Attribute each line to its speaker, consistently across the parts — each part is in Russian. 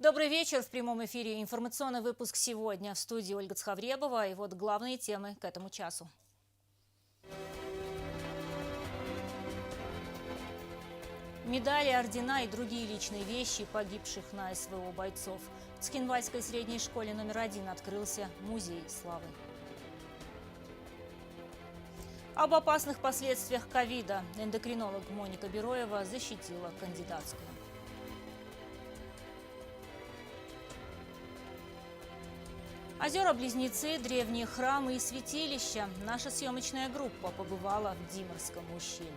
Speaker 1: Добрый вечер. В прямом эфире информационный выпуск сегодня. В студии Ольга Цхавребова. И вот главные темы к этому часу. Медали, ордена и другие личные вещи погибших на СВО бойцов. В Цхинвальской средней школе номер 1 открылся музей славы. Об опасных последствиях ковида эндокринолог Моника Бероева защитила кандидатскую. Озера-близнецы, древние храмы и святилища. Наша съемочная группа побывала в Димырском ущелье.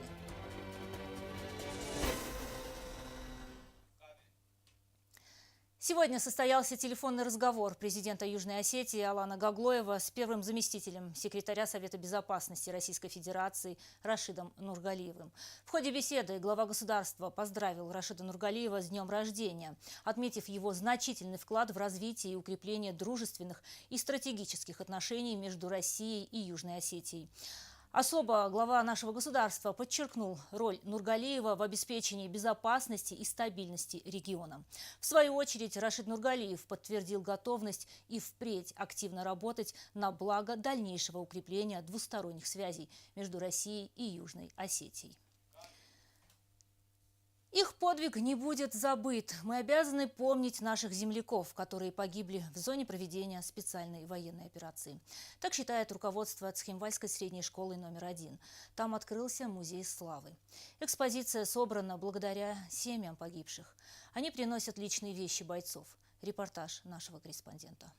Speaker 1: Сегодня состоялся телефонный разговор президента Южной Осетии Алана Гаглоева с первым заместителем секретаря Совета безопасности Российской Федерации Рашидом Нургалиевым. В ходе беседы глава государства поздравил Рашида Нургалиева с днем рождения, отметив его значительный вклад в развитие и укрепление дружественных и стратегических отношений между Россией и Южной Осетией. Особо глава нашего государства подчеркнул роль Нургалиева в обеспечении безопасности и стабильности региона. В свою очередь Рашид Нургалиев подтвердил готовность и впредь активно работать на благо дальнейшего укрепления двусторонних связей между Россией и Южной Осетией. Их подвиг не будет забыт. Мы обязаны помнить наших земляков, которые погибли в зоне проведения специальной военной операции. Так считает руководство Цхинвальской средней школы номер 1. Там открылся музей славы. Экспозиция собрана благодаря семьям погибших. Они приносят личные вещи бойцов. Репортаж нашего корреспондента.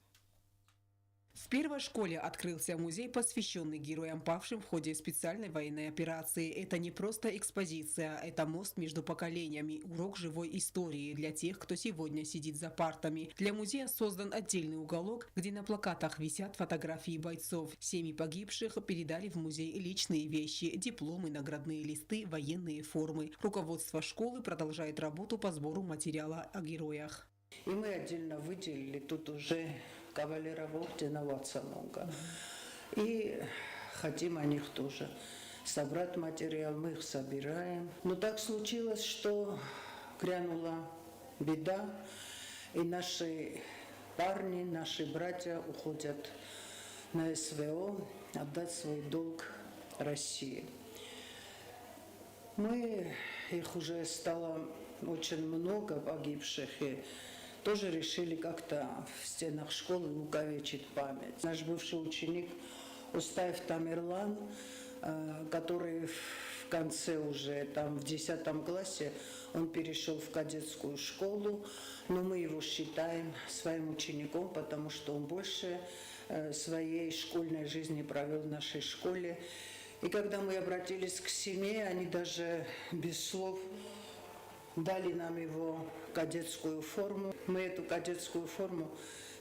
Speaker 2: В первой школе открылся музей, посвященный героям, павшим в ходе специальной военной операции. Это не просто экспозиция, это мост между поколениями, урок живой истории для тех, кто сегодня сидит за партами. Для музея создан отдельный уголок, где на плакатах висят фотографии бойцов. Семьи погибших передали в музей личные вещи, дипломы, наградные листы, военные формы. Руководство школы продолжает работу по сбору материала о героях.
Speaker 3: И мы отдельно выделили тут уже кавалеров ордена отца много. И хотим о них тоже собрать материал, мы их собираем. Но так случилось, что грянула беда, и наши парни, наши братья уходят на СВО отдать свой долг России. Их уже стало очень много погибших, и тоже решили как-то в стенах школы увековечить память. Наш бывший ученик Устаев Тамерлан, который в конце уже там в 10 классе, он перешел в кадетскую школу, но мы его считаем своим учеником, потому что он больше своей школьной жизни провел в нашей школе. И когда мы обратились к семье, они даже без слов дали нам его кадетскую форму. Мы эту кадетскую форму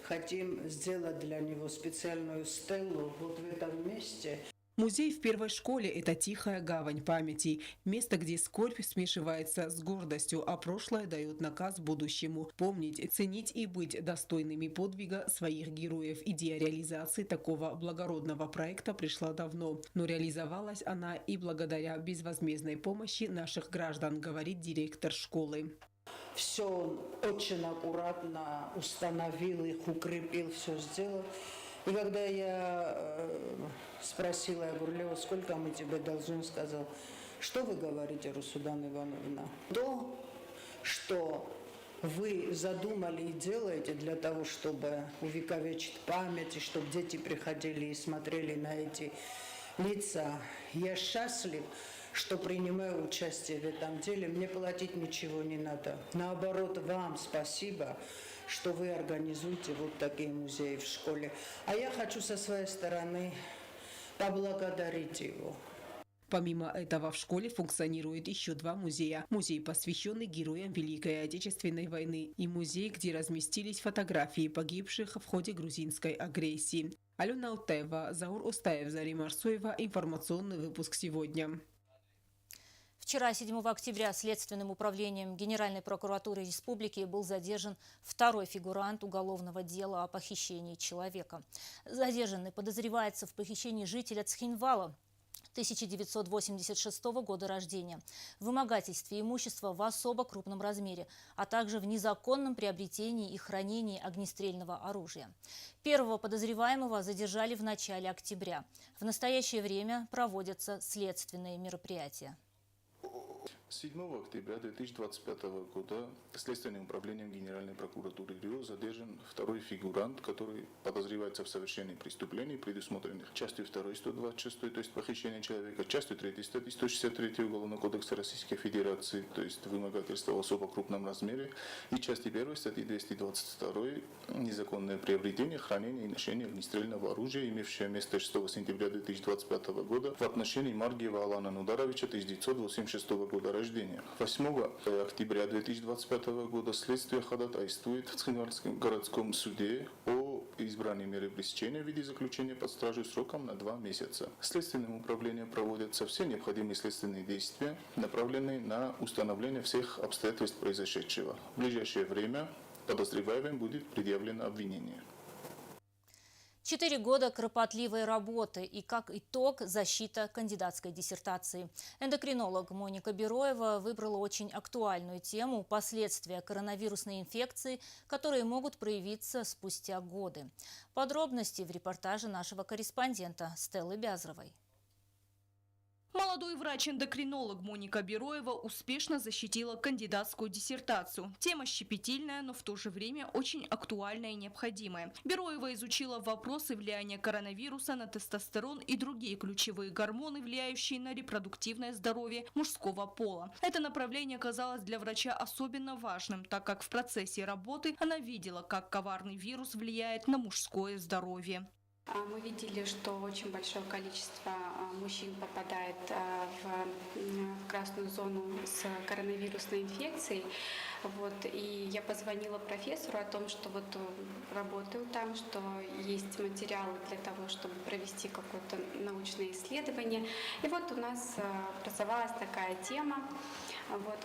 Speaker 3: хотим сделать для него специальную стелу вот в этом месте.
Speaker 2: Музей в первой школе – это тихая гавань памяти. Место, где скорбь смешивается с гордостью, а прошлое дает наказ будущему. Помнить, ценить и быть достойными подвига своих героев. Идея реализации такого благородного проекта пришла давно. Но реализовалась она и благодаря безвозмездной помощи наших граждан, говорит директор школы.
Speaker 3: Все очень аккуратно установил их, укрепил, все сделал. И когда я спросила, я говорю: Лева, сколько мы тебе должны? Он сказал: что вы говорите, Русудан Ивановна? То, что вы задумали и делаете для того, чтобы увековечить память, и чтобы дети приходили и смотрели на эти лица, я счастлив, что принимаю участие в этом деле. Мне платить ничего не надо. Наоборот, вам спасибо, что вы организуете вот такие музеи в школе. А я хочу со своей стороны поблагодарить его.
Speaker 2: Помимо этого в школе функционирует еще 2 музея. Музей, посвященный героям Великой Отечественной войны, и музей, где разместились фотографии погибших в ходе грузинской агрессии. Алена Алтаева, Заур Остаев, Зарема Арсоева. Информационный выпуск сегодня.
Speaker 1: Вчера, 7 октября, Следственным управлением Генеральной прокуратуры Республики был задержан второй фигурант уголовного дела о похищении человека. Задержанный подозревается в похищении жителя Цхинвала 1986 года рождения, в вымогательстве имущества в особо крупном размере, а также в незаконном приобретении и хранении огнестрельного оружия. Первого подозреваемого задержали в начале октября. В настоящее время проводятся следственные мероприятия.
Speaker 4: 7 октября 2025 года Следственным управлением Генеральной прокуратуры РИО задержан второй фигурант, который подозревается в совершении преступлений, предусмотренных частью 2 126, то есть похищение человека, частью 3 статьи 163 Уголовного кодекса Российской Федерации, то есть вымогательство в особо крупном размере, и части 1 статьи 222 незаконное приобретение, хранение и ношение огнестрельного оружия, имевшее место 6 сентября 2025 года в отношении Маргиева Алана Нударовича, 1986 года рождения. 8 октября 2025 года следствие ходатайствует в Цхинвальском городском суде о избрании меры пресечения в виде заключения под стражу сроком на 2 месяца. Следственным управлением проводятся все необходимые следственные действия, направленные на установление всех обстоятельств произошедшего. В ближайшее время подозреваемым будет предъявлено обвинение.
Speaker 1: 4 года кропотливой работы и, как итог, защита кандидатской диссертации. Эндокринолог Моника Бероева выбрала очень актуальную тему – последствия коронавирусной инфекции, которые могут проявиться спустя годы. Подробности в репортаже нашего корреспондента Стеллы Бязровой.
Speaker 5: Молодой врач-эндокринолог Моника Бероева успешно защитила кандидатскую диссертацию. Тема щепетильная, но в то же время очень актуальная и необходимая. Бероева изучила вопросы влияния коронавируса на тестостерон и другие ключевые гормоны, влияющие на репродуктивное здоровье мужского пола. Это направление казалось для врача особенно важным, так как в процессе работы она видела, как коварный вирус влияет на мужское здоровье.
Speaker 6: Мы видели, что очень большое количество мужчин попадает в красную зону с коронавирусной инфекцией. И я позвонила профессору о том, что работаю там, что есть материалы для того, чтобы провести какое-то научное исследование. И у нас образовалась такая тема.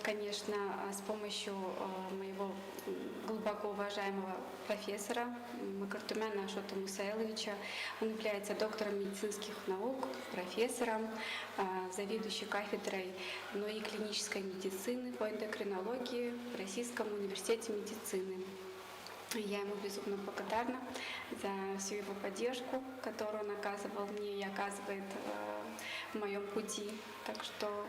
Speaker 6: Конечно, с помощью моего глубоко уважаемого профессора Макартумяна Ашота Мусаиловича, он является доктором медицинских наук, профессором, заведующей кафедрой НОИ клинической медицины по эндокринологии в Российском университете медицины. Я ему безумно благодарна за всю его поддержку, которую он оказывал мне и оказывает в моем пути. Так что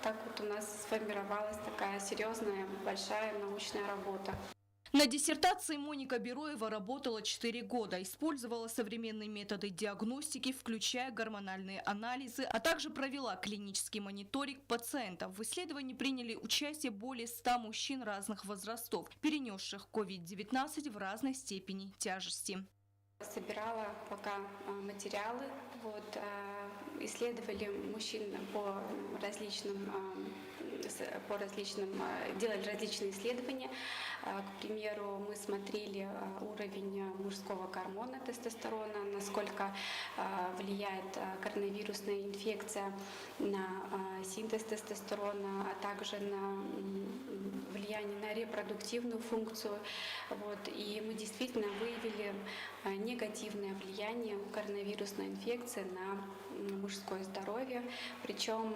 Speaker 6: так у нас сформировалась такая серьезная, большая научная работа.
Speaker 5: На диссертации Моника Бероева работала 4 года, использовала современные методы диагностики, включая гормональные анализы, а также провела клинический мониторинг пациентов. В исследовании приняли участие более 100 мужчин разных возрастов, перенесших COVID-19 в разной степени тяжести.
Speaker 6: Собирала пока материалы, исследовали мужчин делали различные исследования. К примеру, мы смотрели уровень мужского гормона тестостерона, насколько влияет коронавирусная инфекция на синтез тестостерона, а также на влияние на репродуктивную функцию. И мы действительно выявили негативное влияние коронавирусной инфекции на мужское здоровье. Причем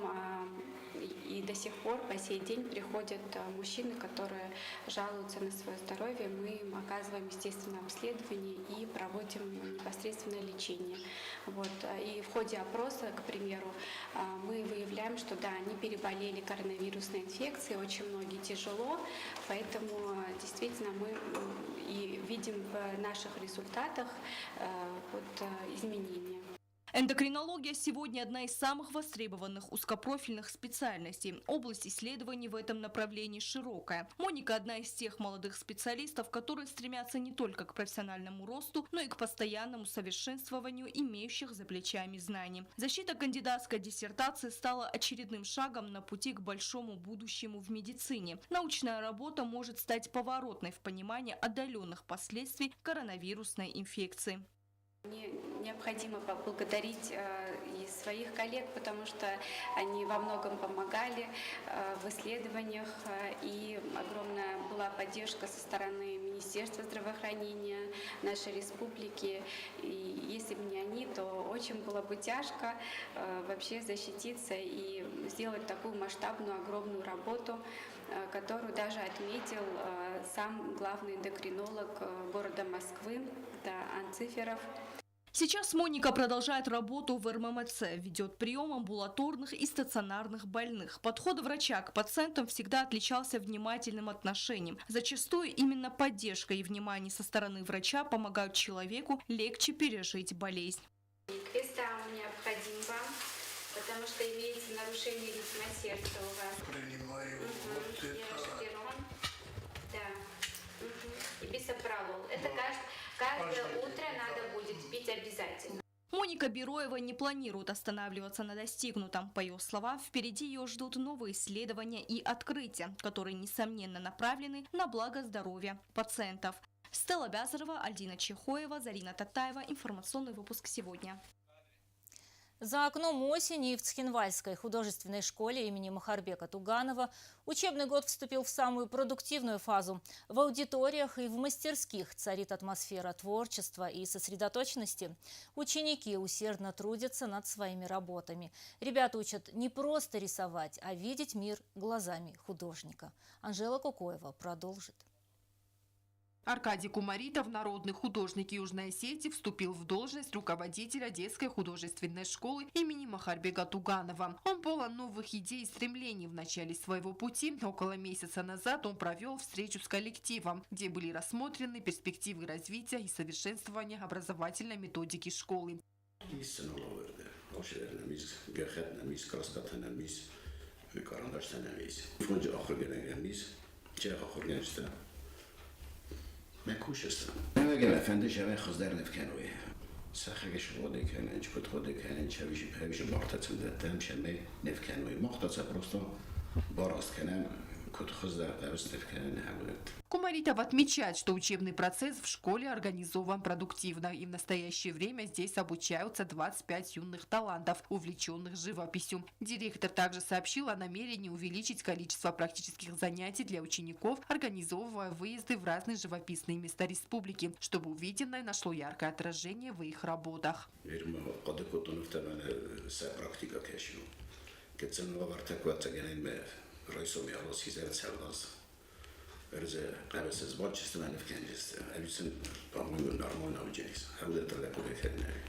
Speaker 6: и до сих пор, по сей день, приходят мужчины, которые жалуются на свое здоровье. Мы им оказываем естественное обследование и проводим непосредственное лечение. И в ходе опроса, к примеру, мы выявляем, что да, они переболели коронавирусной инфекцией, очень многие тяжело, поэтому действительно мы и видим в наших результатах изменения.
Speaker 5: Эндокринология сегодня одна из самых востребованных узкопрофильных специальностей. Область исследований в этом направлении широкая. Моника – одна из тех молодых специалистов, которые стремятся не только к профессиональному росту, но и к постоянному совершенствованию имеющих за плечами знаний. Защита кандидатской диссертации стала очередным шагом на пути к большому будущему в медицине. Научная работа может стать поворотной в понимании отдаленных последствий коронавирусной инфекции.
Speaker 6: Мне необходимо поблагодарить и своих коллег, потому что они во многом помогали в исследованиях, и огромная была поддержка со стороны Министерства здравоохранения нашей республики. И если бы не они, то очень было бы тяжко вообще защититься и сделать такую масштабную, огромную работу, которую даже отметил сам главный эндокринолог города Москвы, это Анциферов.
Speaker 5: Сейчас Моника продолжает работу в РММЦ, ведет прием амбулаторных и стационарных больных. Подход врача к пациентам всегда отличался внимательным отношением. Зачастую именно поддержка и внимание со стороны врача помогают человеку легче пережить болезнь.
Speaker 6: Квестам необходим вам, потому что имеется нарушение ритма сердца у вас.
Speaker 7: Принимаю вот это.
Speaker 6: Диашпирон, да, и бисопролол. Это каждое утро надо будет пить обязательно.
Speaker 5: Моника Бероева не планирует останавливаться на достигнутом. По ее словам, впереди ее ждут новые исследования и открытия, которые, несомненно, направлены на благо здоровья пациентов. Стелла Бязарова, Альдина Чехоева, Зарина Татаева. Информационный выпуск сегодня.
Speaker 1: За окном осени в Цхинвальской художественной школе имени Махарбека Туганова учебный год вступил в самую продуктивную фазу. В аудиториях и в мастерских царит атмосфера творчества и сосредоточенности. Ученики усердно трудятся над своими работами. Ребята учат не просто рисовать, а видеть мир глазами художника. Анжела Кукоева продолжит.
Speaker 2: Аркадий Кумаритов, народный художник Южной Осетии, вступил в должность руководителя детской художественной школы имени Махарбека Туганова. Он полон новых идей и стремлений. В начале своего пути, около месяца назад, он провел встречу с коллективом, где были рассмотрены перспективы развития и совершенствования образовательной методики школы.
Speaker 8: مکوشستم. نمیگم افندی شما خزدار نفکنوی. سخیش خودی کنن، چه خودی کنن، چه بیش مقطع دادم شما نفکنوی. مقطع просто باراست کنن، کد خزدار درست نفکنن هولد.
Speaker 2: Кумаритов отмечает, что учебный процесс в школе организован продуктивно, и в настоящее время здесь обучаются 25 юных талантов, увлеченных живописью. Директор также сообщил о намерении увеличить количество практических занятий для учеников, организовывая выезды в разные живописные места республики, чтобы увиденное нашло яркое отражение в их работах.
Speaker 8: Örze qarası zborçistə mənif kəncistə. Əbisin bağlı normal olacaqs. Həvdə tərlə qoyur kəlnəri.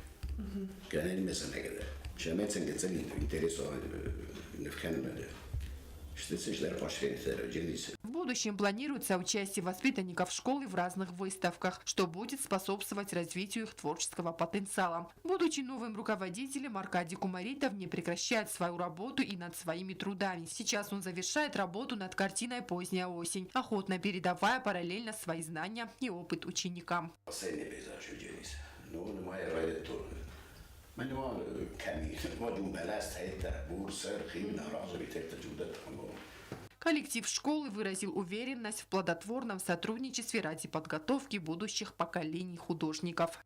Speaker 8: Gələni məsələn qədər. Şəmətsən geçən interes o nefkənmədə.
Speaker 2: В будущем планируется участие воспитанников школы в разных выставках, что будет способствовать развитию их творческого потенциала. Будучи новым руководителем, Аркадий Кумаритов не прекращает свою работу и над своими трудами. Сейчас он завершает работу над картиной «Поздняя осень», охотно передавая параллельно свои знания и опыт ученикам. Коллектив школы выразил уверенность в плодотворном сотрудничестве ради подготовки будущих поколений художников.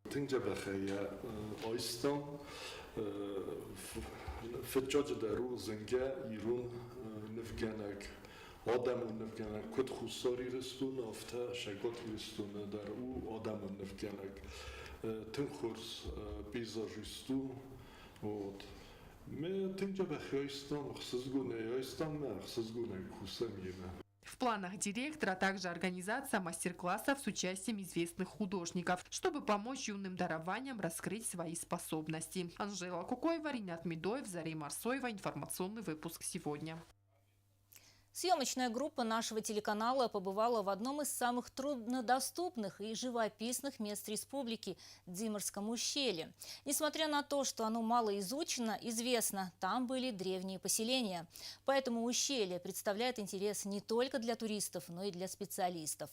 Speaker 2: В планах директора также организация мастер-классов с участием известных художников, чтобы помочь юным дарованиям раскрыть свои способности. Анжела Кукоева, Ринат Медоев, Зарей Марсоева. Информационный выпуск сегодня.
Speaker 1: Съемочная группа нашего телеканала побывала в одном из самых труднодоступных и живописных мест республики – Дзиморском ущелье. Несмотря на то, что оно мало изучено, известно, там были древние поселения. Поэтому ущелье представляет интерес не только для туристов, но и для специалистов.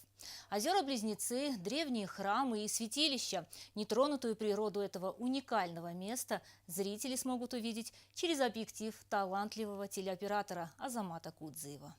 Speaker 1: Озера-близнецы, древние храмы и святилища. Нетронутую природу этого уникального места зрители смогут увидеть через объектив талантливого телеоператора Азамата Кудзиева.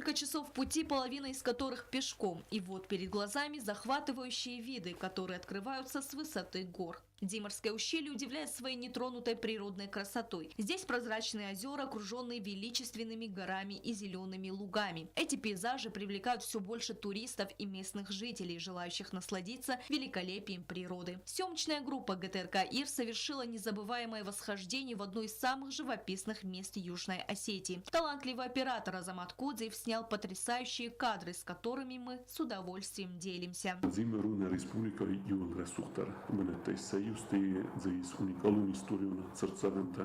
Speaker 5: Несколько часов пути, половина из которых пешком. И вот перед глазами захватывающие виды, которые открываются с высоты гор. Димырское ущелье удивляет своей нетронутой природной красотой. Здесь прозрачные озера, окруженные величественными горами и зелеными лугами. Эти пейзажи привлекают все больше туристов и местных жителей, желающих насладиться великолепием природы. Съемочная группа ГТРК «Ир» совершила незабываемое восхождение в одно из самых живописных мест Южной Осетии. Талантливый оператор Азамат Кудзиев снял потрясающие кадры, с которыми мы с удовольствием делимся.
Speaker 9: Justi zis unikalun istoriuna crcaventa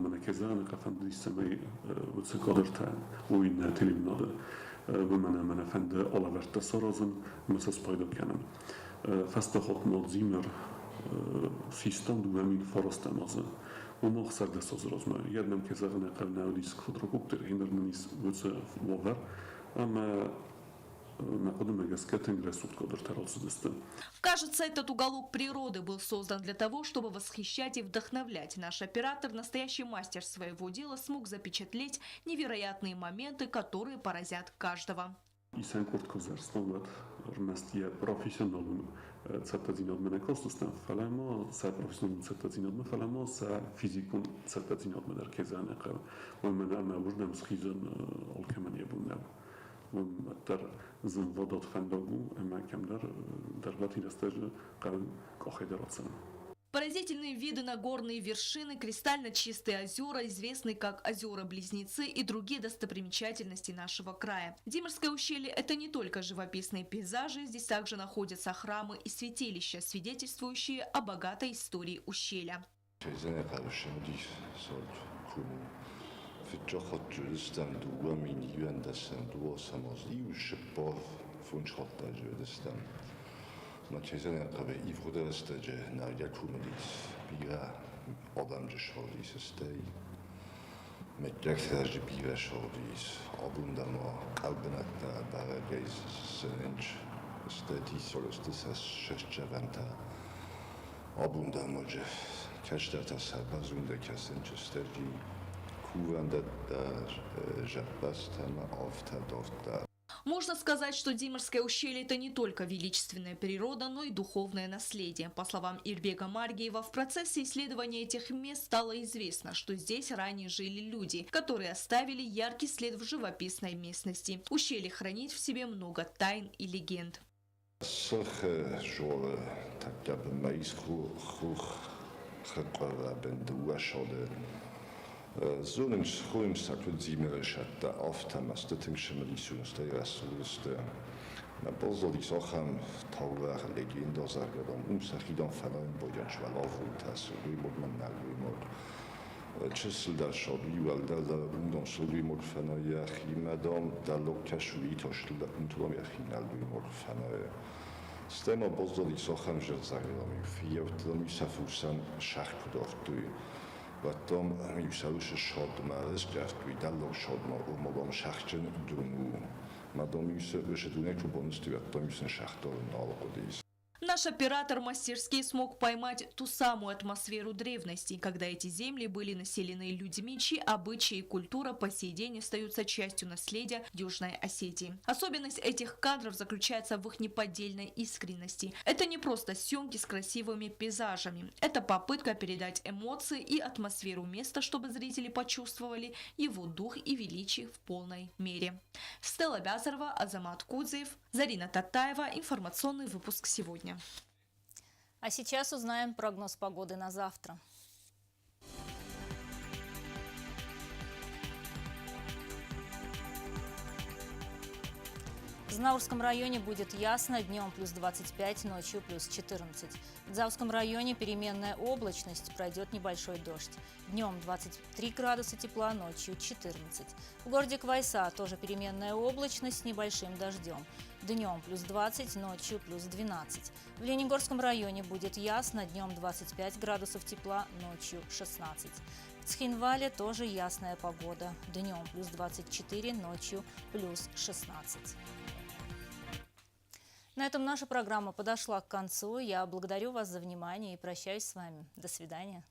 Speaker 9: menekezana kafandri samay utsekoderta uin telimnada vumana fende alaverta sarazın mesas payda kenem fasta hotmod zimmer sistem duamin farastamazı umach sarda sazrazma jednem kezagna qalna udis kwadrokopter hindernis vutse vover ama
Speaker 5: Кажется, этот уголок природы был создан для того, чтобы восхищать и вдохновлять. Наш оператор, настоящий мастер своего дела, смог запечатлеть невероятные моменты, которые поразят каждого. Поразительные виды на горные вершины, кристально чистые озера, известные как озера-близнецы и другие достопримечательности нашего края. Димырское ущелье – это не только живописные пейзажи, здесь также находятся храмы и святилища, свидетельствующие о богатой истории ущелья. Можно сказать, что Димырское ущелье – это не только величественная природа, но и духовное наследие. По словам Ирбека Маргиева, в процессе исследования этих мест стало известно, что здесь ранее жили люди, которые оставили яркий след в живописной местности. Ущелье хранит в себе много тайн и легенд.
Speaker 10: Zo'n schoon zakut zimerisch da oft am asteting schemelisun sterasulste. Na bozol is ocham tauwer legendo zagadon sachidan fanain boyan chvalovuntas rimod managrimod. Czesl da shodiwal da undon solimod fanaya madam da lokashui toshl da untuamiachinal rimod fanaya. Stema bozol is ocham zagadon fievtami safusan shachkudortu. Потом мюсауше шодма разграфтуи далло шодма умогом шахчен дуну. Мадам мюсе вышедуне чубонстуи аттом мюсен шахтор налогодис.
Speaker 5: Наш оператор мастерски смог поймать ту самую атмосферу древности, когда эти земли были населены людьми, чьи обычаи и культура по сей день остаются частью наследия Южной Осетии. Особенность этих кадров заключается в их неподдельной искренности. Это не просто съемки с красивыми пейзажами. Это попытка передать эмоции и атмосферу места, чтобы зрители почувствовали его дух и величие в полной мере. Стелла Бязарова, Азамат Кудзиев, Зарина Татаева. Информационный выпуск сегодня.
Speaker 1: А сейчас узнаем прогноз погоды на завтра. В Знаурском районе будет ясно, днем плюс 25, ночью плюс 14. В Дзауском районе переменная облачность, пройдет небольшой дождь. Днем 23 градуса тепла, ночью 14. В городе Квайса тоже переменная облачность с небольшим дождем. Днем плюс 20, ночью плюс 12. В Ленигорском районе будет ясно, днем 25 градусов тепла, ночью 16. В Цхинвале тоже ясная погода. Днем плюс 24, ночью плюс 16. На этом наша программа подошла к концу. Я благодарю вас за внимание и прощаюсь с вами. До свидания.